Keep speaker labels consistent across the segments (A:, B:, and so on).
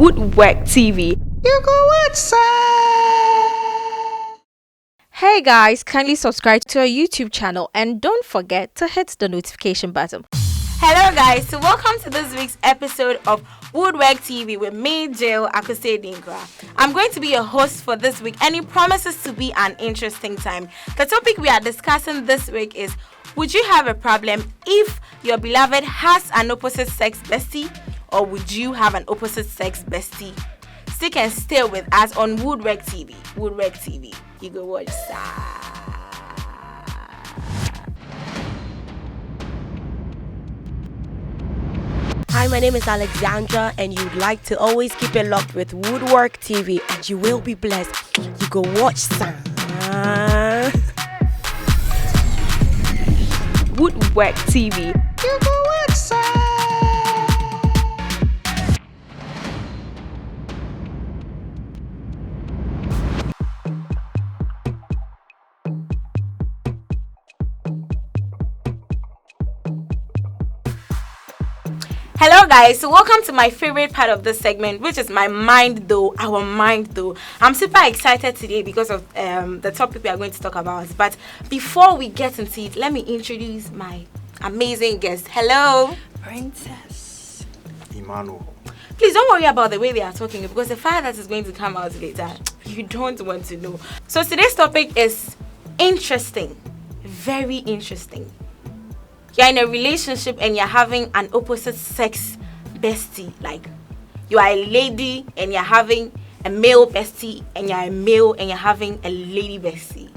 A: Wuddwek TV.
B: You go what, sir?
A: Hey guys, kindly subscribe to our YouTube channel and don't forget to hit the notification button.
C: Hello guys, so welcome to this week's episode of Wuddwek TV with me, Jill Akosua Adinkrah. I'm going to be your host for this week and it promises to be an interesting time. The topic we are discussing this week is, would you have a problem if your beloved has an opposite sex bestie, or would you have an opposite sex bestie? Stick and stay with us on Wuddwek TV. Wuddwek TV. You go watch that.
D: Hi, my name is Alexandra, and you'd like to always keep it locked with Wuddwek TV, and you will be blessed. You go watch some.
A: Wuddwek TV.
B: You go what, sir?
C: Hello guys, so welcome to my favorite part of this segment, which is my mind though, our mind though. I'm super excited today because of the topic we are going to talk about. But before we get into it, let me introduce my amazing guest. Hello,
D: Princess
E: Emmanuel.
C: Please don't worry about the way they are talking, because the fire that is going to come out later, you don't want to know. So today's topic is interesting, very interesting. You're in a relationship and you're having an opposite sex bestie. Like, you are a lady and you're having a male bestie, and you're a male and you're having a lady bestie.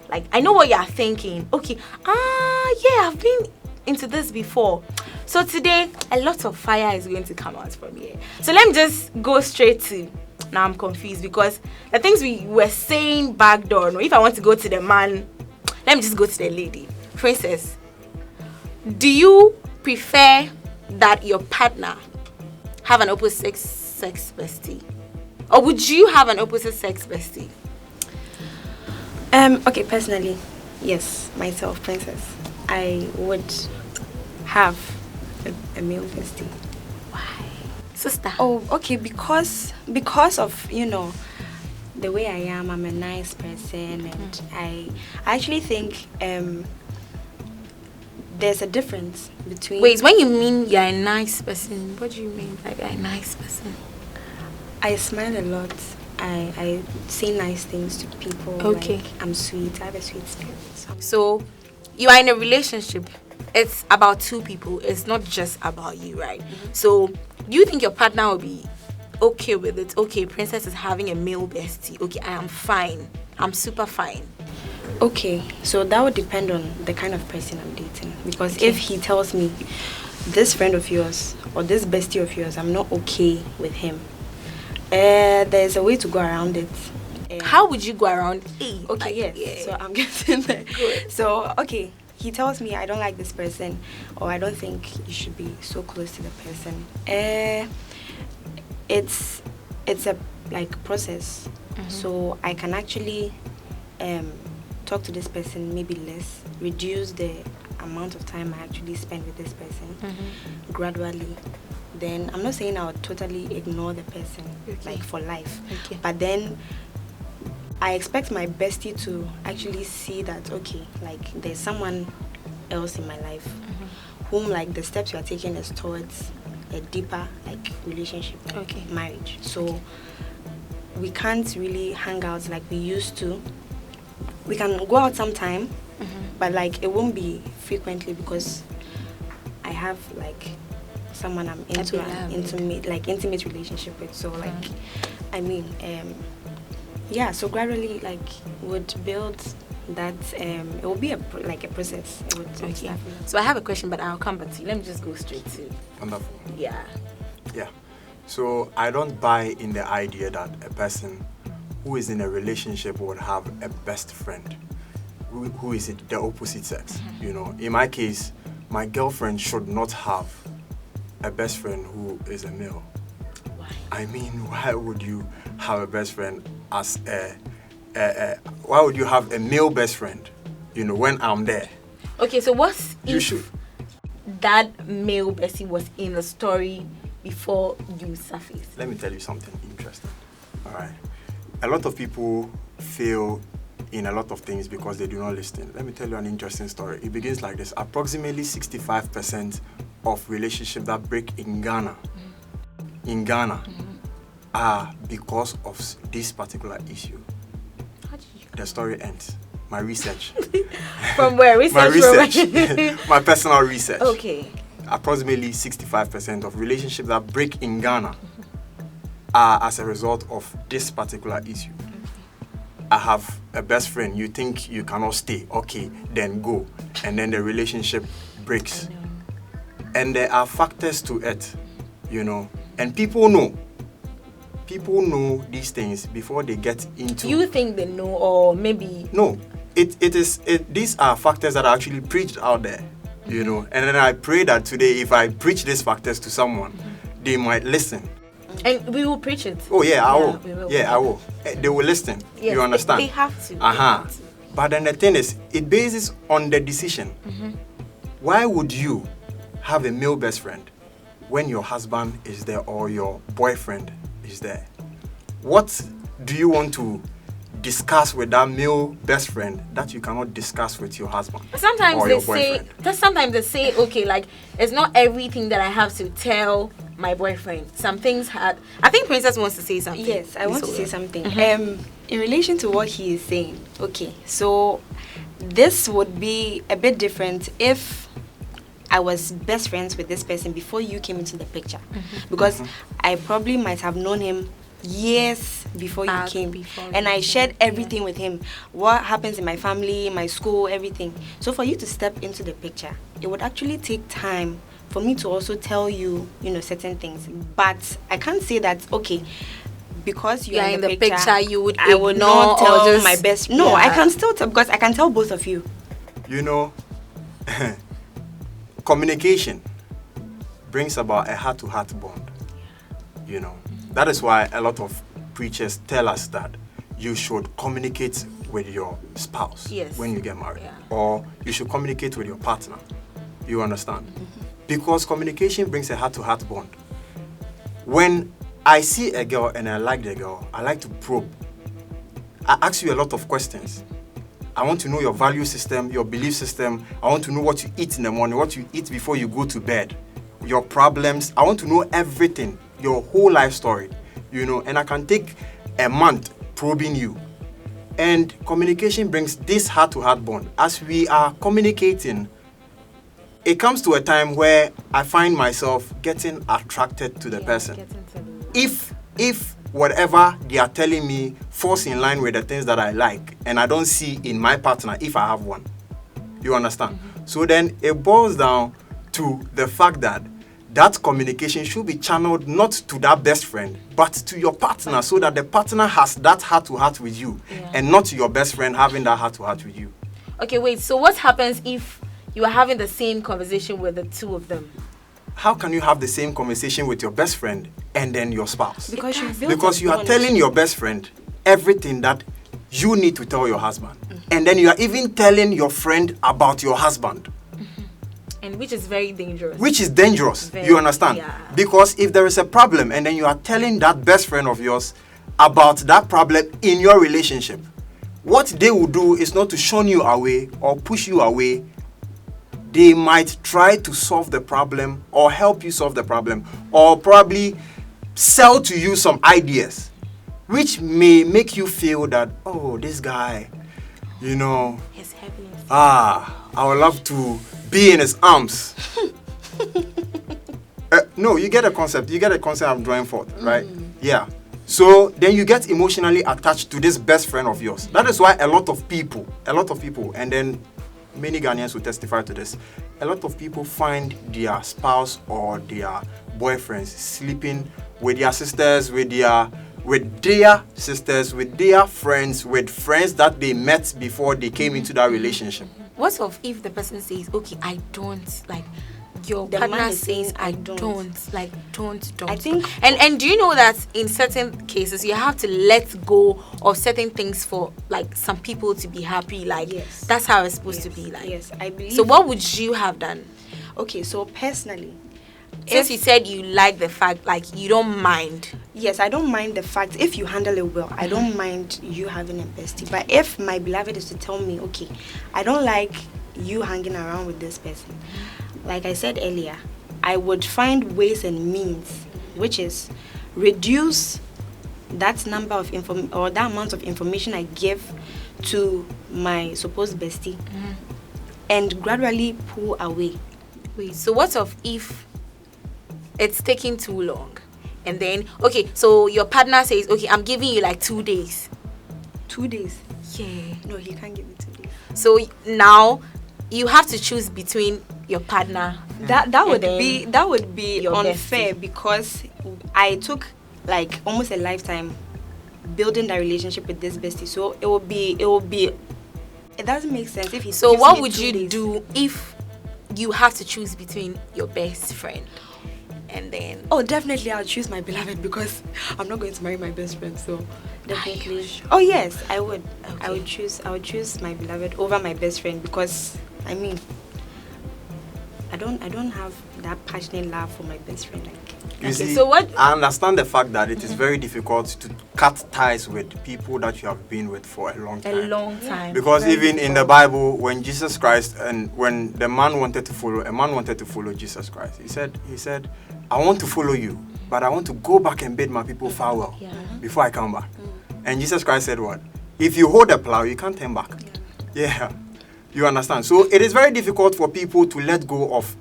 C: Like, I know what you're thinking. Okay, yeah, I've been into this before. So today, a lot of fire is going to come out from here. So let me just go straight to, now I'm confused because the things we were saying back then, if I want to go to the man, let me just go to the lady. Princess, do you prefer that your partner have an opposite sex bestie? Or would you have an opposite sex bestie?
D: Okay, personally, yes, myself, Princess, I would have a male bestie.
C: Why? Sister.
D: Oh, okay, because of, the way I am. I'm a nice person, and I actually think there's a difference between...
C: Wait, when you mean you're a nice person, what do you mean by you're a nice person?
D: I smile a lot. I say nice things to people.
C: Okay.
D: Like, I'm sweet. I have a sweet spirit.
C: So, you are in a relationship. It's about two people. It's not just about you, right? Mm-hmm. So, do you think your partner will be okay with it? Okay, Princess is having a male bestie. Okay, I am fine. I'm super fine.
D: Okay, so that would depend on the kind of person I'm dating. Because
C: Okay.
D: if he tells me, this friend of yours or this bestie of yours, I'm not okay with him, there's a way to go around it.
C: How would you go around it?
D: Okay, yes.
C: Yeah.
D: So I'm getting there.
C: Good.
D: So, okay, he tells me I don't like this person, or I don't think you should be so close to the person. It's a process.
C: Mm-hmm.
D: So I can actually talk to this person maybe less, reduce the amount of time I actually spend with this person gradually. Then I'm not saying I would totally ignore the person like for life, but then I expect my bestie to actually see that, okay, like there's someone else in my life whom like the steps we are taking is towards a deeper like relationship, like marriage. So we can't really hang out like we used to. We can go out sometime, but like it won't be frequently because I have like someone I'm into an intimate relationship with. So like yeah, so gradually like would build that it will be a process. It would
C: Okay. So I have a question, but I'll come back to you. Let me just go straight to
E: Wonderful.
C: yeah.
E: Yeah. So I don't buy in the idea that a person who is in a relationship would have a best friend who is the opposite sex. You know, in my case, my girlfriend should not have a best friend who is a male.
C: Why?
E: I mean, why would you have a best friend as why would you have a male best friend, when I'm there?
C: Okay, so what's
E: You
C: if
E: should.
C: that male bestie was in the story before you surface?
E: Let me tell you something interesting. All right. A lot of people fail in a lot of things because they do not listen. Let me tell you an interesting story. It begins like this. Approximately 65% of relationships that break in Ghana, are because of this particular issue.
C: How did you
E: The story ends. My research.
C: From where?
E: My
C: Research from
E: research. My personal research.
C: Okay.
E: Approximately 65% of relationships that break in Ghana are as a result of this particular issue. I have a best friend, you think you cannot stay, okay, then go. And then the relationship breaks. And there are factors to it, you know. And people know these things before they get into...
C: You think they know, or maybe...
E: No, these are factors that are actually preached out there, you know. And then I pray that today, if I preach these factors to someone, they might listen.
C: And we will preach it.
E: Oh yeah, I will.
C: we will.
E: Yeah, I will. They will listen.
C: Yes,
E: you understand?
C: They have to. They
E: Uh-huh.
C: have to.
E: But then the thing is, it bases on the decision. Why would you have a male best friend when your husband is there or your boyfriend is there? What do you want to discuss with that male best friend that you cannot discuss with your husband?
C: Sometimes
E: or
C: they
E: your
C: say,
E: boyfriend?
C: okay, like it's not everything that I have to tell my boyfriend. Some things had. I think Princess wants to say something.
D: Yes, I want to say something.
C: Mm-hmm.
D: In relation to what he is saying, okay, so this would be a bit different if I was best friends with this person before you came into the picture. Because I probably might have known him years before you came. And I shared everything with him. What happens in my family, my school, everything. So for you to step into the picture, it would actually take time for me to also tell you, certain things. But I can't say that, okay, because you're in the picture,
C: I would
D: not tell
C: just,
D: my best. No, I can still tell, because I can tell both of you.
E: You know, communication brings about a heart-to-heart bond. You know, that is why a lot of preachers tell us that you should communicate with your spouse when you get married, or you should communicate with your partner. You understand? Because communication brings a heart-to-heart bond. When I see a girl and I like the girl, I like to probe. I ask you a lot of questions. I want to know your value system, your belief system. I want to know what you eat in the morning, what you eat before you go to bed, your problems. I want to know everything, your whole life story, and I can take a month probing you. And communication brings this heart-to-heart bond. As we are communicating, it comes to a time where I find myself getting attracted to the person. If whatever they are telling me falls in line with the things that I like and I don't see in my partner if I have one. You understand? So then it boils down to the fact that communication should be channeled not to that best friend, but to your partner, so that the partner has that heart-to-heart with you, and not your best friend having that heart-to-heart with you.
C: Okay, wait. So what happens if you are having the same conversation with the two of them?
E: How can you have the same conversation with your best friend and then your spouse?
D: Because
E: you are telling your best friend everything that you need to tell your husband. And then you are even telling your friend about your husband.
C: And which is very dangerous.
E: Which is dangerous, you understand?
C: Yeah.
E: Because if there is a problem and then you are telling that best friend of yours about that problem in your relationship, what they will do is not to shun you away or push you away. They might try to solve the problem or help you solve the problem, or probably sell to you some ideas, which may make you feel that, oh, this guy,
C: His happiness.
E: I would love to be in his arms. No, you get a concept. You get a concept I'm drawing forth, right? Yeah. So then you get emotionally attached to this best friend of yours. That is why a lot of people, and then many Ghanaians will testify to this, a lot of people find their spouse or their boyfriends sleeping with their sisters, with their sisters, with their friends, with friends that they met before they came into that relationship.
C: What if the person says, okay, I don't, like, your
D: The
C: partner
D: man is
C: says,
D: saying,
C: I
D: I don't.
C: don't, like, don't.
D: I think-
C: And do you know that in certain cases, you have to let go of certain things for, like, some people to be happy, like,
D: Yes.
C: that's how it's supposed to be, like.
D: Yes, I believe.
C: So what would you have done?
D: Okay, so personally,
C: Since you said you like the fact, like you don't mind.
D: Yes, I don't mind the fact if you handle it well. I don't mind you having a bestie. But if my beloved is to tell me, okay, I don't like you hanging around with this person, like I said earlier, I would find ways and means, which is reduce that number of or that amount of information I give to my supposed bestie, and gradually pull away.
C: Wait, so what if it's taking too long? And then, okay, so your partner says, okay, I'm giving you like 2 days.
D: 2 days?
C: Yeah.
D: No, he can't give me 2 days.
C: So now you have to choose between your partner.
D: That would be
C: your
D: unfair
C: bestie.
D: because I took like almost a lifetime building that relationship with this bestie. So it doesn't make sense if he.
C: So
D: gives
C: what
D: me
C: would
D: 2
C: you
D: days.
C: do if you have to choose between your best friend and then?
D: Oh, definitely I'll choose my beloved because I'm not going to marry my best friend. So definitely.
C: sure?
D: Oh yes, I would.
C: Okay.
D: I would choose my beloved over my best friend because I mean I don't have that passionate love for my best friend. Like,
E: You see,
C: so what-
E: I understand the fact that it is very difficult to cut ties with people that you have been with for a long time.
C: A long time.
E: Because
C: Very
E: even in the
C: difficult.
E: Bible, when Jesus Christ and when a man wanted to follow Jesus Christ, he said, I want to follow you, but I want to go back and bid my people farewell
C: Yeah.
E: before I come back. And Jesus Christ said what? If you hold a plow, you can't turn back. Yeah. You understand? So it is very difficult for people to let go of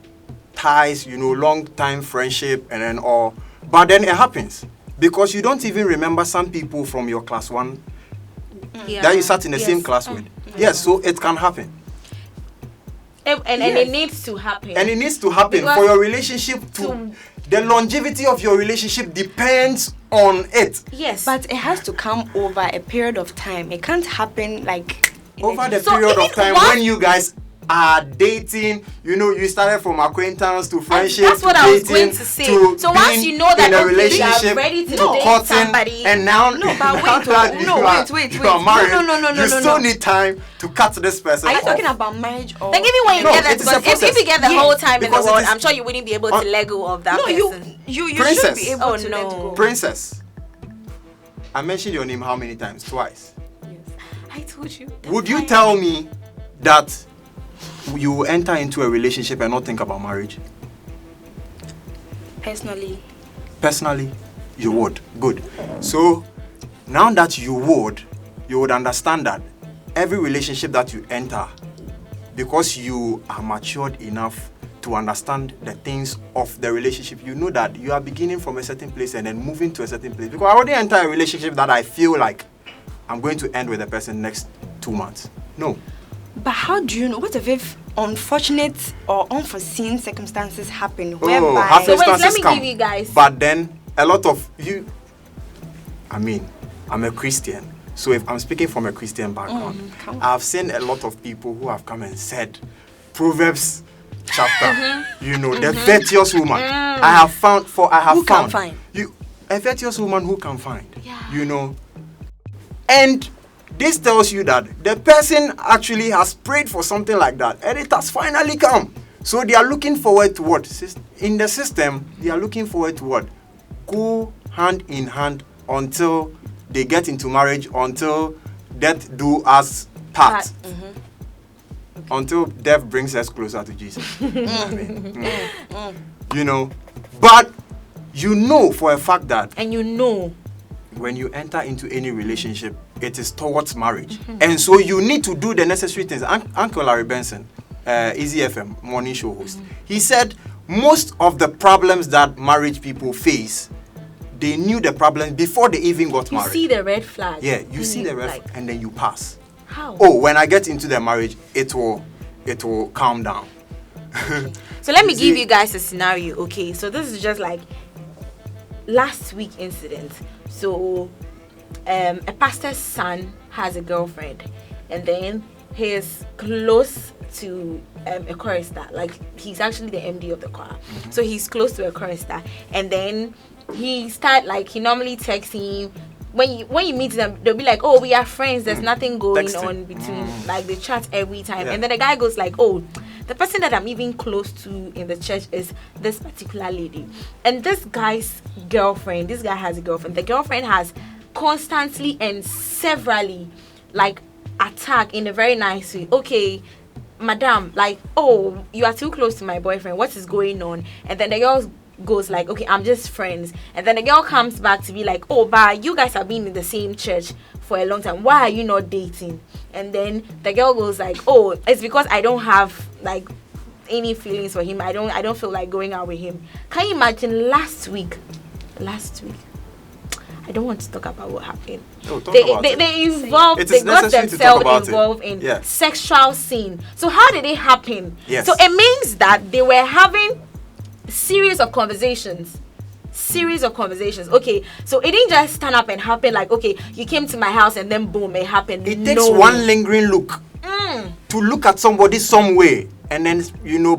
E: ties, long time friendship and then all. But then it happens because you don't even remember some people from your class 1
C: Yeah.
E: that you sat in the
C: Yes.
E: same class with. Yes, so it can happen.
C: And it needs to happen.
E: And it needs to happen
C: Because
E: for your relationship to the longevity of your relationship depends on it.
C: Yes.
D: but it has to come over a period of time. It can't happen like in a
E: Over the
C: So
E: period
C: even
E: of time
C: once-
E: when you guys are dating, you started from acquaintance to friendship.
C: that's what
E: to
C: I was
E: dating,
C: going to say.
E: to
C: So once
E: being
C: you know that,
E: in a
C: okay, you are
E: relationship,
C: ready to
E: to
C: date
E: courting,
C: somebody.
E: and now
D: No, but wait,
E: now that you
D: no,
E: are-
D: wait.
E: you are married,
D: No,
E: you still need time to cut this person
D: Are you
E: off.
D: talking about marriage or?
C: Like even when you
E: No,
C: get that,
E: it is a
C: because if
E: process.
C: you get the
D: Yeah,
C: whole time in the
E: because it
C: world,
E: is-
C: I'm sure you wouldn't be able to let go of that
D: No,
C: person.
D: you should
E: Princess.
D: be able
C: Oh,
D: to
C: no.
D: let go.
E: Princess, I mentioned your name how many times? Twice.
C: I told you.
E: Would you tell me that you will enter into a relationship and not think about marriage?
D: Personally,
E: Personally, you would. Good. So now that you would understand that every relationship that you enter, because you are matured enough to understand the things of the relationship, you know that you are beginning from a certain place and then moving to a certain place. Because I already enter a relationship that I feel like I'm going to end with a person next 2 months. No.
D: but how do you know? What if unfortunate or unforeseen circumstances happen
E: Oh,
D: whereby?
E: happy
C: So wait, let
E: circumstances
C: me
E: come.
C: give you guys-
E: But then a lot of you, I'm a Christian. So if I'm speaking from a Christian background,
D: come on.
E: I've seen a lot of people who have come and said Proverbs chapter, the virtuous woman. I have found
D: Who can find?
E: you a virtuous woman who can find.
C: Yeah.
E: And this tells you that the person actually has prayed for something like that and it has finally come. So they are looking forward to what? In the system, they are looking forward to what? Go hand in hand until they get into marriage, until death do us part. Until death brings us closer to Jesus. But for a fact that
C: And
E: when you enter into any relationship, it is towards marriage. And so you need to do the necessary things. Uncle Larry Benson, Easy FM morning show host, he said most of the problems that marriage people face, they knew the problem before they even got
C: you
E: married.
C: see the red flag.
E: Yeah, you see the red
C: like,
E: flag and then you pass.
C: How?
E: Oh, when I get into the marriage, it will calm down.
C: So let me
E: You
C: give
E: see-
C: you guys a scenario, okay? So this is just like last week incident. So a pastor's son has a girlfriend, and then he is close to a chorister. Like he's actually the MD of the choir, so he's close to a chorister. And then he normally texts him. When you meet them, they'll be like, "Oh, we are friends. There's nothing going
E: Texting.
C: on between." Like they chat every time,
E: Yeah.
C: and then the guy goes like, "Oh, The person that I'm even close to in the church is this particular lady. And this guy has a girlfriend. The girlfriend has constantly and severally, like, attacked in a very nice way. Okay, madam, like, oh, you are too close to my boyfriend. What is going on? And then the girl goes like, okay, I'm just friends. And then the girl comes back to be like, oh, but you guys have been in the same church for a long time. Why are you not dating? And then the girl goes like, oh, it's because I don't have like any feelings for him. I don't feel like going out with him. Can you imagine last week? I don't want to talk about what happened.
E: No,
C: they got themselves involved in sexual scene. So how did it happen?
E: Yes.
C: So it means that they were having series of conversations. Okay, so it didn't just stand up and happen like, okay, you came to my house and then boom, it happened.
E: It takes one lingering look to look at somebody some way, and then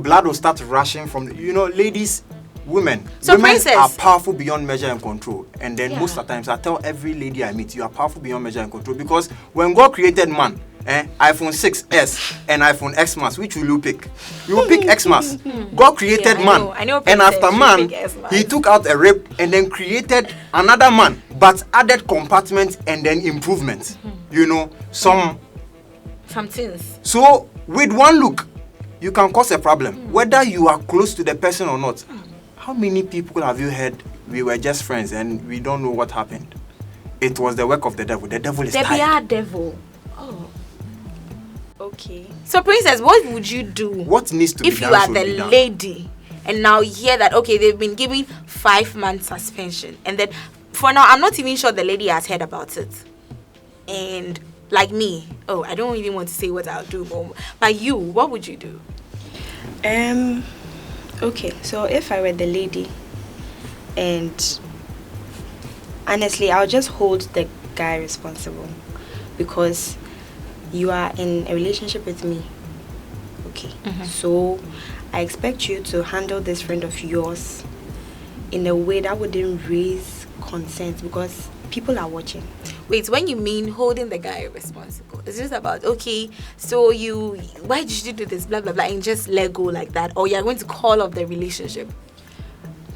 E: blood will start rushing from ladies. Women are powerful beyond measure and control. And then most of the times I tell every lady I meet, you are powerful beyond measure and control, because when God created man, iPhone 6s and iPhone X Max, which will you pick? You will pick X Max. God created man, and after man, he took out a rib and then created another man, but added compartments and then improvements. Some
C: things.
E: So with one look, you can cause a problem, whether you are close to the person or not. How many people have you heard we were just friends and we don't know what happened? It was the work of the devil. The devil is tired.
C: The devil. Oh.
D: Okay.
C: So, Princess, what would you do?
E: What needs to be done?
C: If you are the lady and now you hear that, okay, they've been given 5 months suspension, and then for now, I'm not even sure the lady has heard about it. And like me, I don't even want to say what I'll do, but you, what would you do?
D: Okay, so if I were the lady, and honestly, I'll just hold the guy responsible, because you are in a relationship with me. Okay, so I expect you to handle this friend of yours in a way that wouldn't raise concerns, because people are watching.
C: Wait, when you mean holding the guy responsible, it's just about, okay, so why did you do this, blah, blah, blah, and just let go like that? Or you're going to call off the relationship?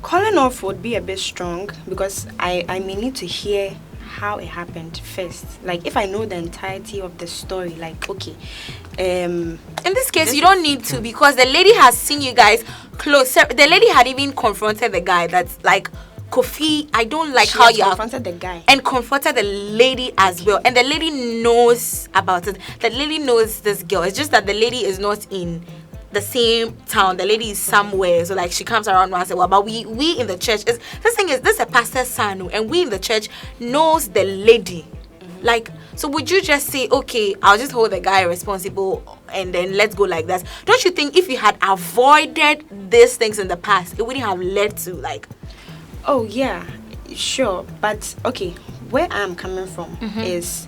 D: Calling off would be a bit strong, because I may need to hear how it happened first. Like, if I know the entirety of the story, like, okay.
C: In this case, you don't need to, because the lady has seen you guys close. The lady had even confronted the guy that's like, Kofi, I don't like how you
D: confronted the guy
C: and confronted the lady as well, and the lady knows about it. The lady knows this girl. It's just that the lady is not in the same town. The lady is somewhere, so like she comes around once in a while. But we in the church this is a pastor's son, and we in the church knows the lady. Like, so would you just say, okay, I'll just hold the guy responsible and then let's go like that? Don't you think if you had avoided these things in the past, it wouldn't have led to like?
D: Oh yeah, sure, but okay, where I'm coming from is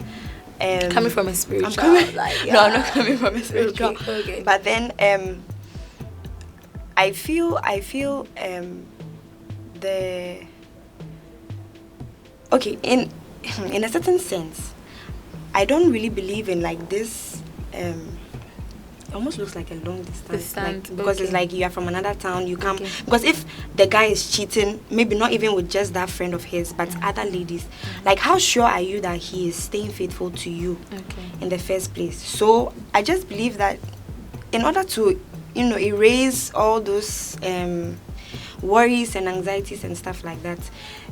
C: coming from a spiritual.
D: No, I'm not coming from a spiritual.
C: Okay.
D: But then I feel in a certain sense, I don't really believe in like this. Almost looks like a long distance, like, because it's like you are from another town, you come, because if the guy is cheating, maybe not even with just that friend of his, but other ladies, like, how sure are you that he is staying faithful to you in the first place? So I just believe that in order to erase all those worries and anxieties and stuff like that,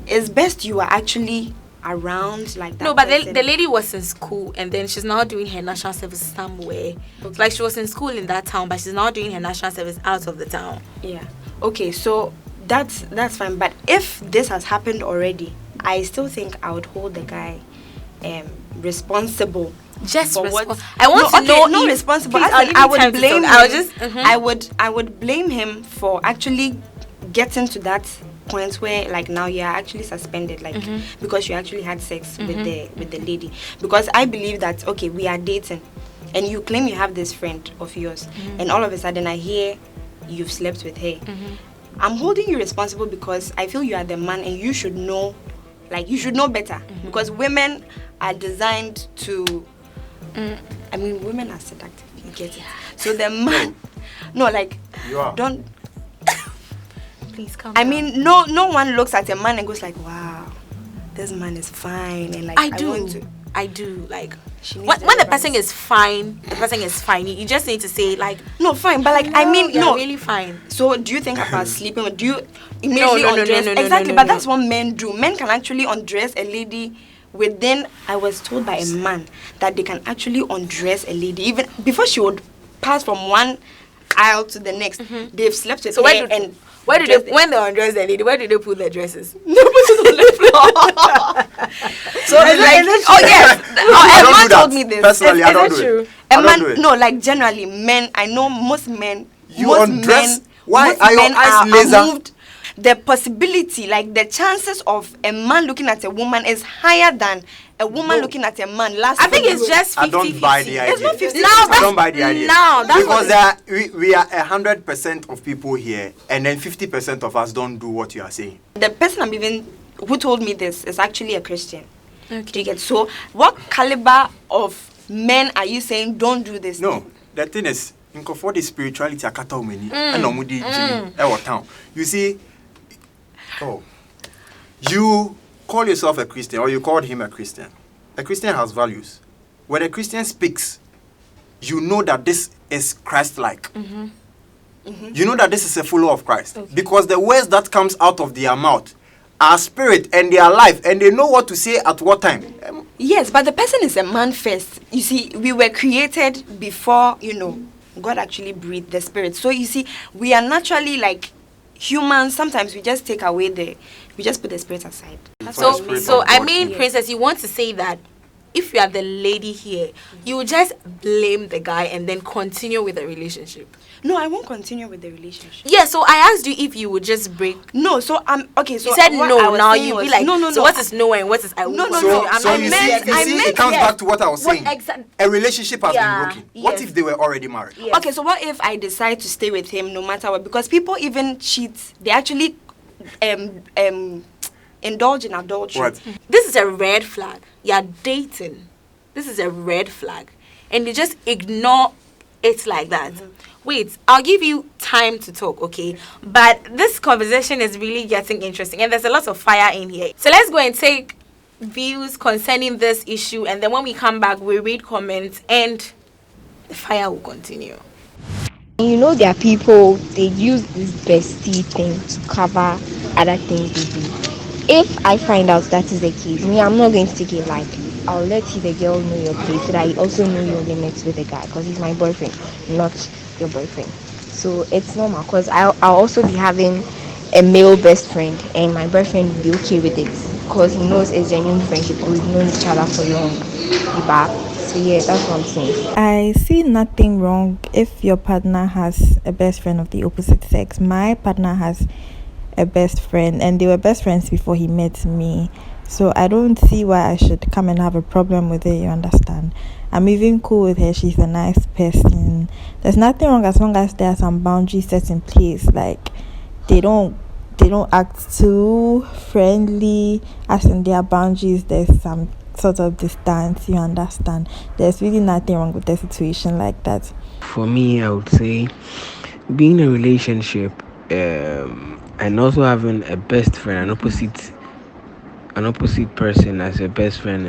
D: it's best you are actually around like that.
C: No, but the lady was in school, and then she's now doing her national service somewhere. Okay. Like, she was in school in that town, but she's now doing her national service out of the town.
D: Yeah. Okay, so that's fine. But if this has happened already, I still think I would hold the guy responsible.
C: Just
D: for
C: what
D: I
C: want to know.
D: Not responsible.
C: I would blame
D: him. I would blame him for actually getting to that point where like now you're actually suspended, like because you actually had sex with the lady. Because I believe that, okay, we are dating and you claim you have this friend of yours, and all of a sudden I hear you've slept with her. I'm holding you responsible because I feel you are the man and you should know, like, you should know better. Because women are designed to women are seductive, you get it. So the man No, like,
E: You are.
D: don't.
C: Please come.
D: I mean, no one looks at a man and goes like, wow, this man is fine, and like
C: I do.
D: want to.
C: I do. Like
D: She needs
C: when the
D: advice.
C: person is fine, the person is fine. You just need to say like,
D: No, fine, but like I mean,
C: you're
D: no.
C: really fine.
D: So do you think about sleeping? Do you immediately
C: no,
D: undress?
C: no,
D: Exactly,
C: no,
D: but
C: no.
D: that's what men do. Men can actually undress a lady within. I was told by a man that they can actually undress a lady even before she would pass from one aisle to the next. They've slept with
C: So
D: her and
C: where do
D: dressed
C: they when they undress the lady? Where do they put their dresses?
D: no, put it on the floor. So it's like, oh yes,
E: I
D: a
E: don't
D: man
E: do that.
D: told me this.
E: Personally, I
C: Is
E: don't
C: it
E: do
C: true?
E: it.
D: A
E: I don't
D: man,
E: do it.
D: no, like generally, men. I know most men.
E: You
D: most
E: undress?
D: Men,
E: Why
D: most
E: are your
D: men
E: eyes
D: are
E: laser?
D: moved. The possibility, like the chances of a man looking at a woman is higher than a woman
E: No.
D: looking at a man. Last
C: I think
D: week.
C: it's just 50-50.
E: I don't buy the idea.
D: It's not 50.
C: Now
E: I don't buy the idea.
C: Now that's
E: because
C: what
E: we are 100% of people here, and then 50% of us don't do what you are saying.
D: The person I'm even who told me this is actually a Christian.
C: Okay.
D: Do you get? So what caliber of men are you saying don't do this?
E: No, the thing is, in for the spirituality, akata umeni, and omudi jimi, ewo town. You see, you call yourself a Christian, or you called him a Christian. A Christian has values. When a Christian speaks, you know that this is Christ-like. You know that this is a follower of Christ. Because the words that comes out of their mouth are spirit and they are life, and they know what to say at what time.
D: Yes, but the person is a man first. You see, we were created before, God actually breathed the spirit. So you see, we are naturally like humans. Sometimes we just take away we just put the spirit aside. That's
E: For the
D: what
C: So,
D: I mean.
E: spirit
C: so
E: of
C: I
E: God.
C: mean,
D: Yes.
C: Princess, you want to say that if you are the lady here, you will just blame the guy and then continue with the relationship.
D: No, I won't continue with the relationship.
C: Yeah, so I asked you if you would just break.
D: No, so I'm okay. So
C: You said
D: what I
C: no.
D: was
C: Now
D: saying
C: you be
D: was-
C: like,
D: no.
C: So what is no and what is I?
D: No, no,
E: So,
D: no.
E: so
C: I
E: you
C: meant-
E: see,
C: I
E: it
C: meant
E: comes
C: yes.
E: back to what I was
C: What
E: saying.
C: exact-
E: A relationship has
C: Yeah,
E: been broken. What
C: yes.
E: if they were already married?
C: Yes.
D: Okay, so what if I decide to stay with him no matter what? Because people even cheat. They actually indulge in adultery.
E: What?
C: This is a red flag. You're dating. This is a red flag, and you just ignore it like that. Wait, I'll give you time to talk, okay? But this conversation is really getting interesting, and there's a lot of fire in here. So let's go and take views concerning this issue, and then when we come back, we read comments, and the fire will continue.
F: You know, there are people, they use this bestie thing to cover other things they do. If I find out that is the case, me, I'm not going to take it lightly. I'll let the girl know your place so that you also know your limits with the guy, because he's my boyfriend, not your boyfriend. So it's normal, because I'll also be having a male best friend, and my boyfriend will be okay with it, because he knows it's genuine friendship, because we've known each other for long. So yeah, that's what I'm saying.
G: I see nothing wrong if your partner has a best friend of the opposite sex. My partner has a best friend, and they were best friends before he met me. So I don't see why I should come and have a problem with it, you understand? I'm even cool with her. She's a nice person. There's nothing wrong as long as there are some boundaries set in place. Like they don't act too friendly, as in their boundaries there's some sort of distance, you understand? There's really nothing wrong with the situation like that.
H: For me, I would say being in a relationship and also having a best friend, an opposite person as a best friend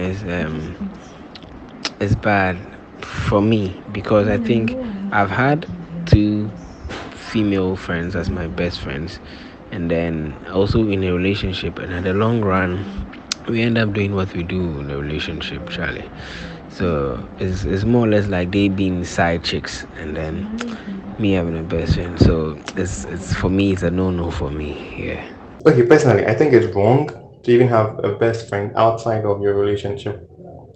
H: is bad for me, because I think I've had two female friends as my best friends, and then also in a relationship, and at the long run we end up doing what we do in a relationship, Charlie. So it's more or less like they being side chicks and then me having a best friend. So it's for me, it's a no for me. Yeah.
I: Okay, personally, I think it's wrong to even have a best friend outside of your relationship,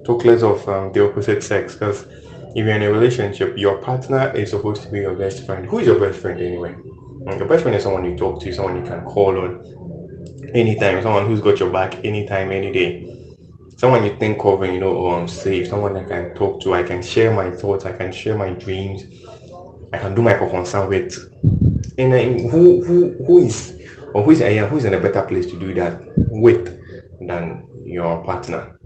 I: talk less of the opposite sex, because if you're in a relationship, your partner is supposed to be your best friend. Who is your best friend anyway? Your best friend is someone you talk to, someone you can call on anytime, someone who's got your back anytime, any day, someone you think of and I'm safe, someone I can talk to, I can share my thoughts, I can share my dreams, I can do my concern with. And then who's in a better place to do that with than your partner?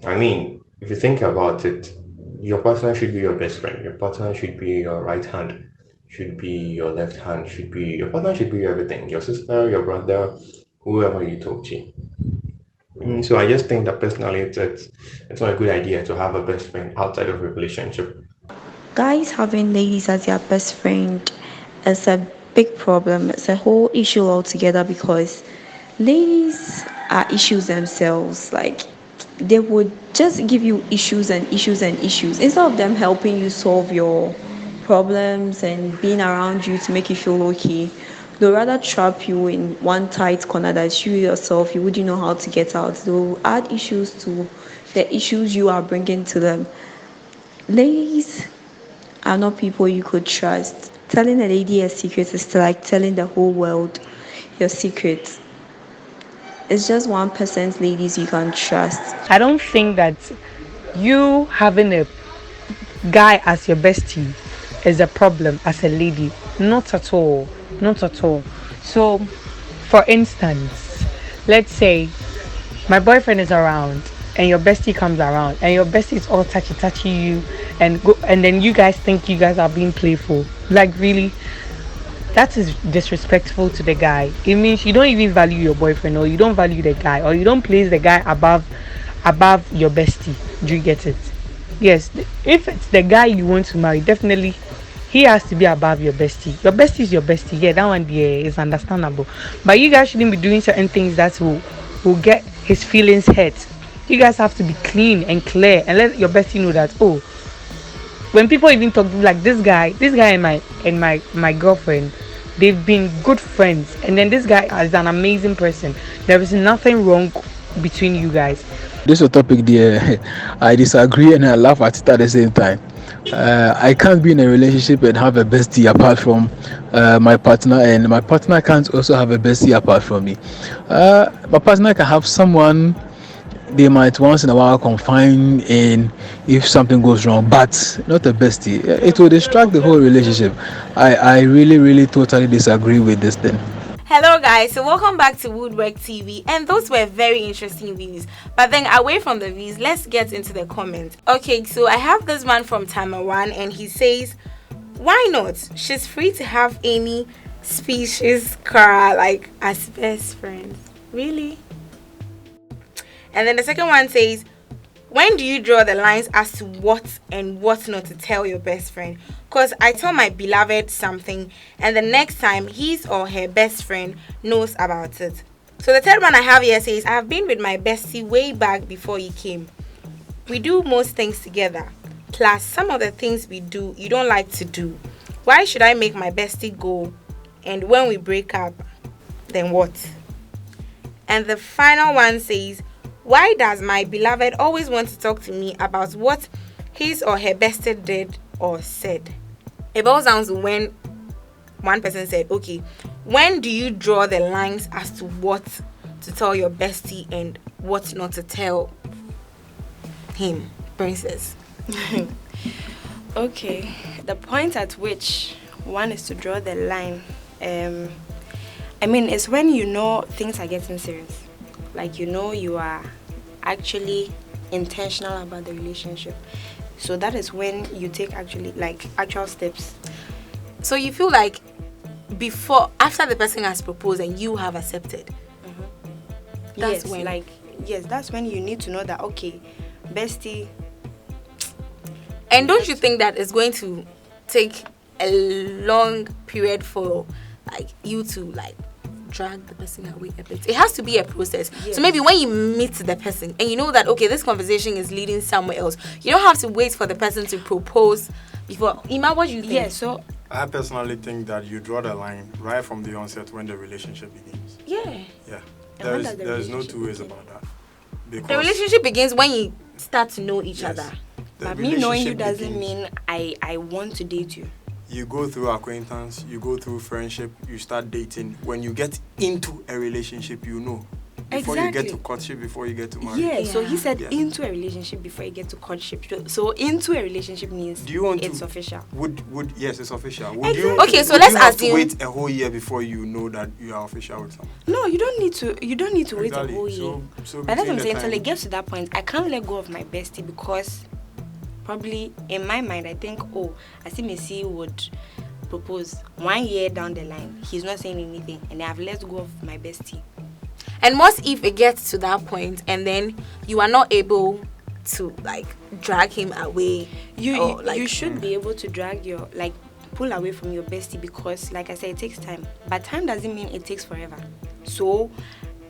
I: I mean, if you think about it, your partner should be your best friend. Your partner should be your right hand. should be your left hand, your partner should be everything. Your sister, your brother, whoever you talk to. So I just think that personally, it's not a good idea to have a best friend outside of a relationship.
J: Guys having ladies as their best friend is a big problem. It's a whole issue altogether because ladies are issues themselves. Like they would just give you issues and issues and issues instead of them helping you solve your problems and being around you to make you feel okay. They'll rather trap you in one tight corner that you yourself you wouldn't know how to get out. They'll add issues to the issues you are bringing to them. Ladies are not people you could trust. Telling a lady a secret is like telling the whole world your secret. It's just 1% ladies you can trust.
K: I don't think that you having a guy as your bestie is a problem as a lady. Not at all. Not at all. So, for instance, let's say my boyfriend is around and your bestie comes around and your bestie is all touchy you and then you guys think you guys are being playful. Like really, that is disrespectful to the guy. It means you don't even value your boyfriend, or you don't value the guy, or you don't place the guy above your bestie. Do you get it? Yes, if it's the guy you want to marry, definitely he has to be above your bestie. Your bestie is your bestie. Yeah, that one is understandable. But you guys shouldn't be doing certain things that will get his feelings hurt. You guys have to be clean and clear and let your bestie know that, oh, when people even talk like this guy and my girlfriend, they've been good friends, and then this guy is an amazing person. There is nothing wrong between you guys.
H: This is a topic there. I disagree and I laugh at it at the same time. I can't be in a relationship and have a bestie apart from my partner, and my partner can't also have a bestie apart from me. My partner can have someone they might once in a while confide in if something goes wrong, but not a bestie. It will distract the whole relationship. I really totally disagree with this thing.
C: Hello guys, so welcome back to Wuddwek TV, and those were very interesting views. But then away from the views, let's get into the comments. Okay, so I have this one from Tamawan, and he says, why not? She's free to have any species car like as best friends. Really? And then the second one says, when do you draw the lines as to what and what not to tell your best friend? Because I tell my beloved something, and the next time his or her best friend knows about it. So the third one I have here says, I have been with my bestie way back before you came. We do most things together. Plus, some of the things we do, you don't like to do. Why should I make my bestie go? And when we break up, then what? And the final one says, why does my beloved always want to talk to me about what his or her bestie did or said? It boils down to when one person said, okay, when do you draw the lines as to what to tell your bestie and what not to tell him, princess?
D: Okay, the point at which one is to draw the line, it's when you know things are getting serious. Like, you know, you are actually intentional about the relationship. So that is when you take actual steps.
C: So you feel like after the person has proposed and you have accepted.
D: Mm-hmm. That's when you need to know that, okay, bestie.
C: And don't you think that it's going to take a long period for you to drag the person away a bit? It has to be a process. Yes. So maybe when you meet the person and you know that, okay, this conversation is leading somewhere else, you don't have to wait for the person to propose before. Ima, what do you think?
D: Yeah, so
E: I personally think that you draw the line right from the onset when the relationship begins.
C: Yeah.
E: There's no two ways about that. Because
C: the relationship begins when you start to know each other.
D: But me knowing you doesn't mean I want to date you.
E: You go through acquaintance, you go through friendship, you start dating. When you get into a relationship, you know. Before you get to courtship, before you get to marriage.
D: Yeah, so he said into a relationship before you get to courtship. So into a relationship means it's official.
E: Yes, it's official.
C: So let's assume
E: wait a whole year before you know that you are official with someone.
D: No, you don't need to wait a whole year. So that's what I'm saying. Until it gets to that point, I can't let go of my bestie because probably in my mind I think, I see Missy would proposed 1 year down the line, he's not saying anything, and I've let go of my bestie.
C: And most if it gets to that point and then you are not able to like drag him away,
D: you should be able to drag your pull away from your bestie, because like I said, it takes time, but time doesn't mean it takes forever. So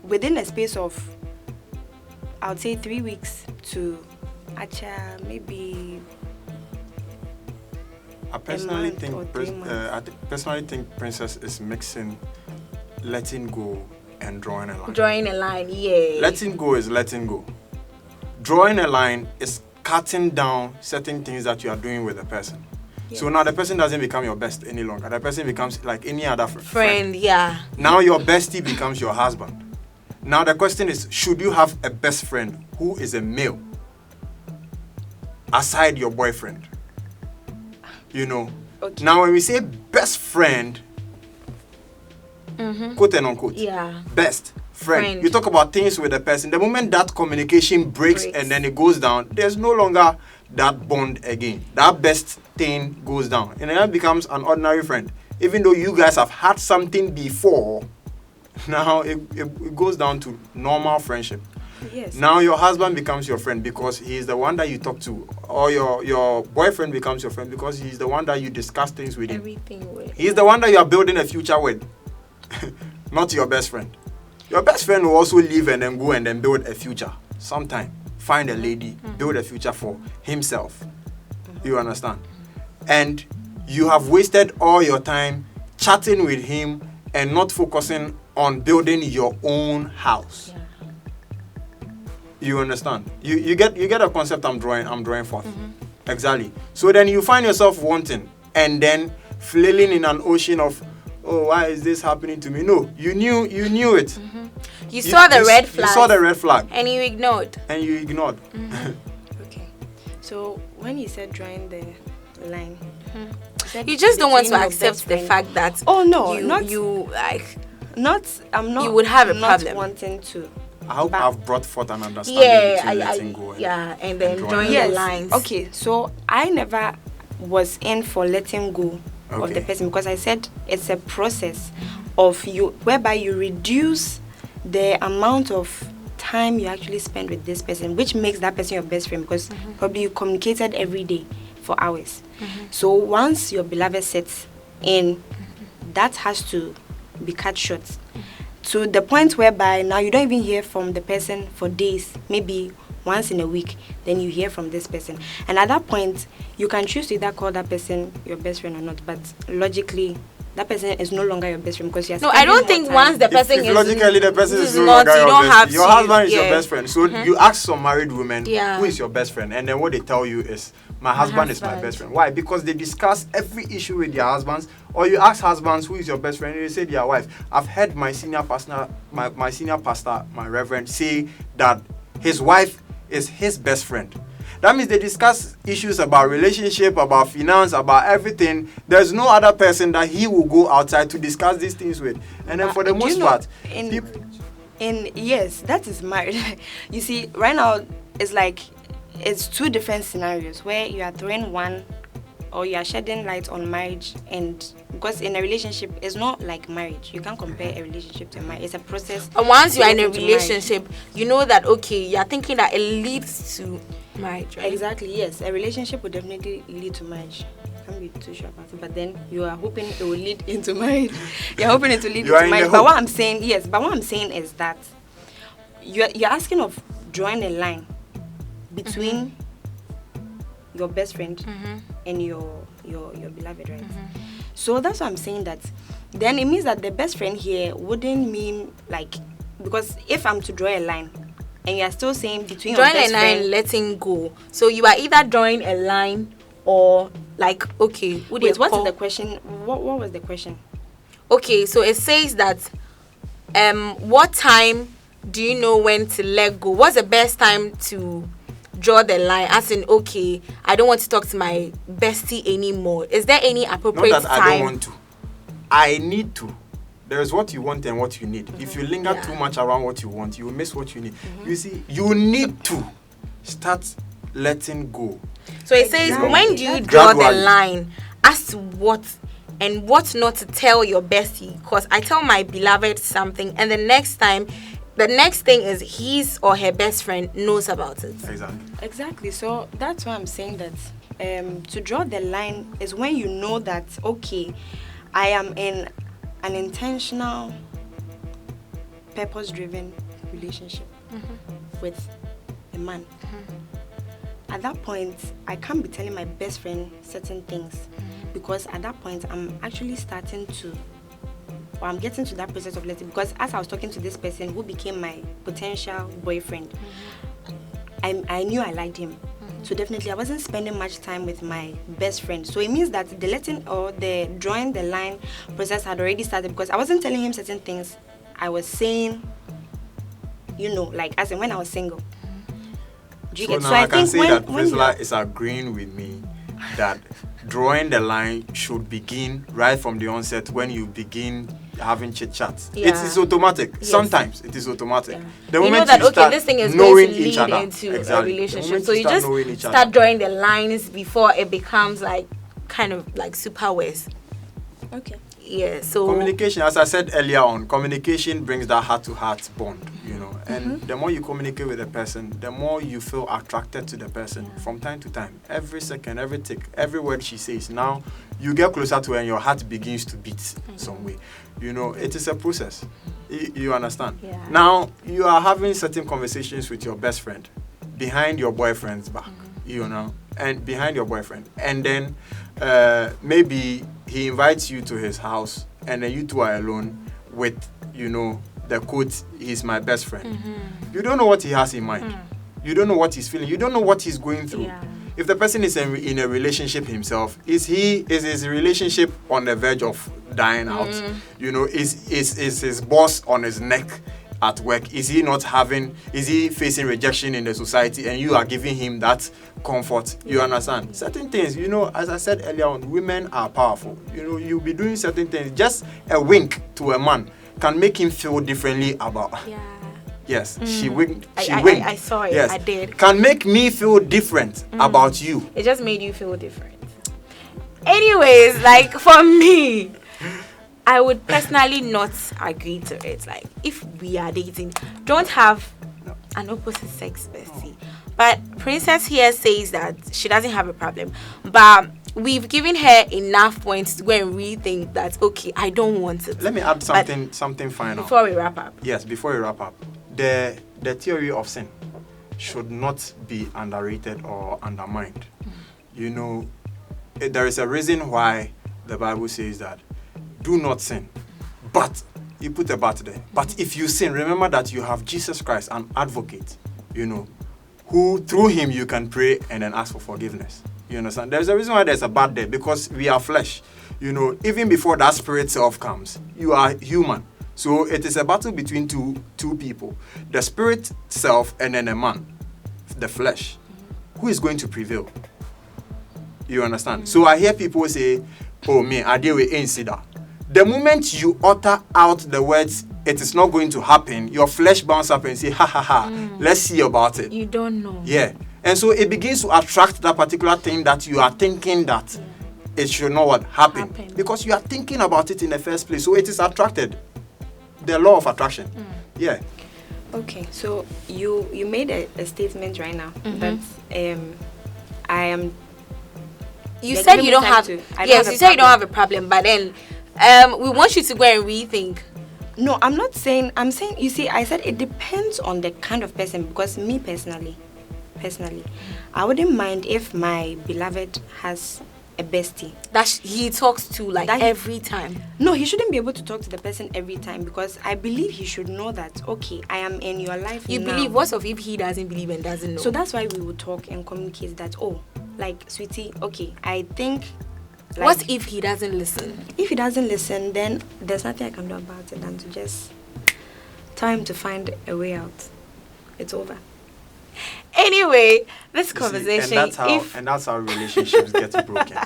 D: within a space of, I would say 3 weeks to maybe
E: I personally think Princess is mixing letting go and drawing a line.
C: Drawing a line, yeah.
E: Letting go is letting go. Drawing a line is cutting down certain things that you are doing with the person. Yes. So now the person doesn't become your best any longer. The person becomes like any other friend.
C: Yeah.
E: Now your bestie becomes your husband. Now the question is, should you have a best friend who is a male aside your boyfriend? You know. Okay. Now when we say best friend, quote and unquote, best friend, you talk about things with the person. The moment that communication breaks and then it goes down, there's no longer that bond again. That best thing goes down and then it becomes an ordinary friend. Even though you guys have had something before, now it goes down to normal friendship. Yes. Now your husband becomes your friend because he's the one that you talk to, or your boyfriend becomes your friend because he's the one that you discuss things with.
C: Everything with.
E: He's the one that you are building a future with, not your best friend. Your best friend will also leave and then go and then build a future. Sometime find a lady, build a future for himself. You understand? And you have wasted all your time chatting with him and not focusing on building your own house. Yeah. You understand? You get a concept I'm drawing forth. Exactly. So then you find yourself wanting and then flailing in an ocean of, oh, why is this happening to me? No, you knew it.
C: You saw the red flag.
E: You saw the red flag.
C: And you ignored.
D: Okay. So when you said drawing the line,
C: you just don't want to accept the fact that
D: I'm not
C: you would have a problem.
D: Not wanting to.
E: I hope I've brought forth an understanding between letting go
C: and then drawing the lines.
D: Okay, so I never was in for letting go of the person because I said it's a process of you whereby you reduce the amount of time you actually spend with this person, which makes that person your best friend because probably you communicated every day for hours. So once your beloved sets in, that has to be cut short. To the point whereby now you don't even hear from the person for days, maybe once in a week, then you hear from this person. And at that point, you can choose to either call that person your best friend or not, but logically, that person is no longer your best friend because you're
C: I don't think once the person
E: if logically the person is no longer your best friend. Your husband is your best friend. So you ask some married women, who is your best friend? And then what they tell you is, my husband is my best friend. Why? Because they discuss every issue with their husbands. Or you ask husbands, who is your best friend? And they say their wife. I've heard my senior pastor, my reverend, say that his wife is his best friend. That means they discuss issues about relationship, about finance, about everything. There's no other person that he will go outside to discuss these things with. And then for the most part,
D: yes, that is marriage. You see, right now it's two different scenarios where you are throwing one or you are shedding light on marriage, and because in a relationship it's not like marriage. You can't compare a relationship to marriage. It's a process.
C: And once you are in a relationship, you know that you are thinking that it leads to marriage, right?
D: Exactly, yes. A relationship will definitely lead to marriage. I can't be too sure about it, but then you are hoping it will lead into marriage. You're hoping it will lead into marriage. But what I'm saying is that you're asking of drawing a line between your best friend and your beloved, right? So that's why I'm saying that then it means that the best friend here wouldn't mean because if I'm to draw a line and you're still saying between
C: drawing
D: your best
C: a line
D: friend,
C: letting go, so you are either drawing a line or wait, what is
D: the question? What was the question?
C: Okay, so it says that what time do you know when to let go? What's the best time to draw the line? As in, I don't want to talk to my bestie anymore. Is there any appropriate
E: Not that
C: time?
E: I don't want to. I need to. There's what you want and what you need. If you linger too much around what you want, you will miss what you need. You see, you need to start letting go.
C: So it says, when do you draw the line as to what and what not to tell your bestie. Because I tell my beloved something, and the next thing is his or her best friend knows about it.
D: Exactly. So that's why I'm saying that to draw the line is when you know that, okay, I am in an intentional, purpose-driven relationship with a man. At that point, I can't be telling my best friend certain things, because at that point, I'm actually I'm getting to that process of letting, because as I was talking to this person who became my potential boyfriend, I knew I liked him. So definitely I wasn't spending much time with my best friend. So it means that the letting or the drawing the line process had already started, because I wasn't telling him certain things. I was saying, like as in when I was single.
E: I can say that Priscilla is agreeing with me that drawing the line should begin right from the onset when you begin having chit chats.
C: Yeah.
E: It is automatic.
C: Yes.
E: Sometimes it is automatic.
C: Yeah.
E: The
C: You know
E: moment
C: that
E: you start
C: this thing is
E: knowing
C: going to
E: each
C: lead
E: other,
C: into
E: exactly.
C: a relationship.
E: The
C: So you
E: moment
C: just
E: knowing each
C: start
E: other.
C: drawing the lines before it becomes like kind of like super ways.
D: Okay.
C: Yeah. So
E: communication, as I said earlier on, communication brings that heart-to-heart bond, and the more you communicate with a person, the more you feel attracted to the person from time to time. Every second, every tick, every word she says, now you get closer to her and your heart begins to beat some way. It is a process. You understand?
C: Yeah.
E: Now, you are having certain conversations with your best friend behind your boyfriend's back, and behind your boyfriend. And then maybe he invites you to his house, and then you two are alone with, the quote, he's my best friend. You don't know what he has in mind. You don't know what he's feeling. You don't know what he's going through.
C: Yeah.
E: If the person is in a relationship himself, is his relationship on the verge of dying out? Is his boss on his neck at work? Is he facing rejection in the society, and you are giving him that comfort? You understand? Certain things, as I said earlier on, women are powerful. You'll be doing certain things. Just a wink to a man can make him feel differently about.
C: Yeah.
E: Yes, she winked.
C: I saw it.
E: Yes.
C: I did.
E: Can make me feel different about you.
C: It just made you feel different. Anyways, like for me, I would personally not agree to it. Like, if we are dating, don't have an opposite sex bestie. But Princess here says that she doesn't have a problem. But we've given her enough points to go and rethink that, okay, I don't want it.
E: Let me add something final.
C: Before we wrap up.
E: Yes, before we wrap up. The theory of sin should not be underrated or undermined. There is a reason why the Bible says that do not sin. But, you put a but there. But if you sin, remember that you have Jesus Christ, an advocate, who through him you can pray and then ask for forgiveness. You understand? There's a reason why there's a but there, because we are flesh. Even before that spirit self comes, you are human. So it is a battle between two people. The spirit self and then a man, the flesh. Who is going to prevail? You understand? So I hear people say, oh, me, I deal with insida. The moment you utter out the words, it is not going to happen, your flesh bounces up and say, ha ha ha, let's see about it.
C: You don't know.
E: Yeah. And so it begins to attract that particular thing that you are thinking that it should not happen. Because you are thinking about it in the first place. So it is attracted. The law of attraction. Yeah.
D: Okay, so you made a statement right now that I am.
C: You said you don't have. Yes, you said you don't have a problem, but then we want you to go and rethink.
D: No, I'm not saying. I'm saying. You see, I said it depends on the kind of person, because me personally, I wouldn't mind if my beloved has a bestie
C: that he talks to like every time.
D: No, he shouldn't be able to talk to the person every time, because I believe he should know that, okay, I am in your life.
C: You
D: now.
C: believe? What if he doesn't believe and doesn't know?
D: So that's why we would talk and communicate that, oh, like, sweetie, okay, I think. Like,
C: what if he doesn't listen?
D: If he doesn't listen, then there's nothing I can do about it than to just tell him to find a way out. It's over.
C: Anyway, this conversation.
E: And that's how relationships get broken.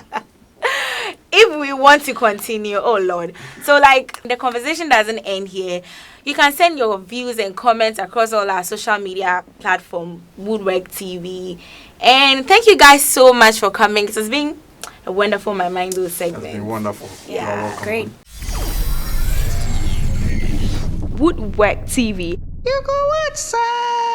C: If we want to continue, oh Lord. So like the conversation doesn't end here. You can send your views and comments across all our social media platform, Wuddwek TV. And thank you guys so much for coming. It has been a wonderful My Mind Those
E: It's
C: segment.
E: been wonderful. You're
C: Yeah,
E: welcome.
C: great. Wuddwek TV.
B: You go outside.